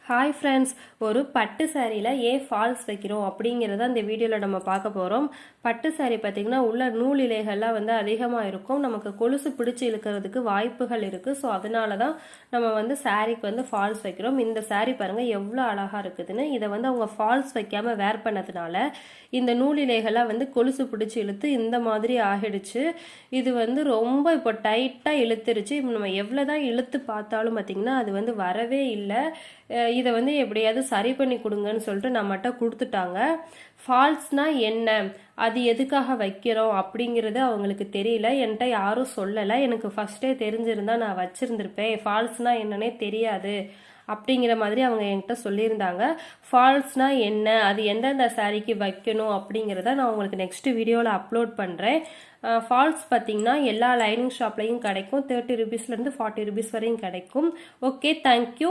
Hi friends, ஒரு பட்டு சாரியில் ஏன் ஃபால்ஸ் வைக்கிறோம் அப்படிங்கிறத இந்த வீடியோவில் நம்ம பார்க்க போகிறோம். பட்டு சாரி பார்த்திங்கன்னா உள்ள நூல் இலைகள்லாம் அதிகமாக இருக்கும். நமக்கு கொலுசு பிடிச்சி இழுக்கிறதுக்கு வாய்ப்புகள் இருக்குது. ஸோ அதனால தான் நம்ம சாரிக்கு ஃபால்ஸ் வைக்கிறோம். இந்த சாரி பாருங்கள் எவ்வளோ அழகாக இருக்குதுன்னு. இதை அவங்க ஃபால்ஸ் வைக்காமல் வேர் பண்ணதுனால இந்த நூல் இலைகள்லாம் கொலுசு பிடிச்சி இழுத்து இந்த மாதிரி ஆகிடுச்சு. இது ரொம்ப இப்போ டைட்டாக இழுத்துருச்சு. நம்ம எவ்வளோ தான் இழுத்து பார்த்தாலும் பார்த்திங்கன்னா அது வரவே இல்லை. இதை எப்படியாவது சரி பண்ணி கொடுங்கன்னு சொல்லிட்டு நம்மகிட்ட கொடுத்துட்டாங்க. ஃபால்ஸ்னா என்ன, அது எதுக்காக வைக்கிறோம் அப்படிங்கிறது அவங்களுக்கு தெரியல. என்கிட்ட யாரும் சொல்லலை. எனக்கு ஃபர்ஸ்டே தெரிஞ்சிருந்தா நான் வச்சிருந்திருப்பேன். ஃபால்ஸ்னா என்னன்னே தெரியாது அப்படிங்கிற மாதிரி அவங்க என்கிட்ட சொல்லியிருந்தாங்க. ஃபால்ஸ்னா என்ன, அது எந்தெந்த சாரிக்கு வைக்கணும் அப்படிங்கிறத நான் உங்களுக்கு நெக்ஸ்ட் வீடியோவில் அப்லோட் பண்ணுறேன். ஃபால்ஸ் பார்த்தீங்கன்னா எல்லா லைனிங் ஷாப்லையும் கிடைக்கும். 30 ருபீஸ்லேருந்து 40 ருபீஸ் வரையும் கிடைக்கும். Okay, thank you.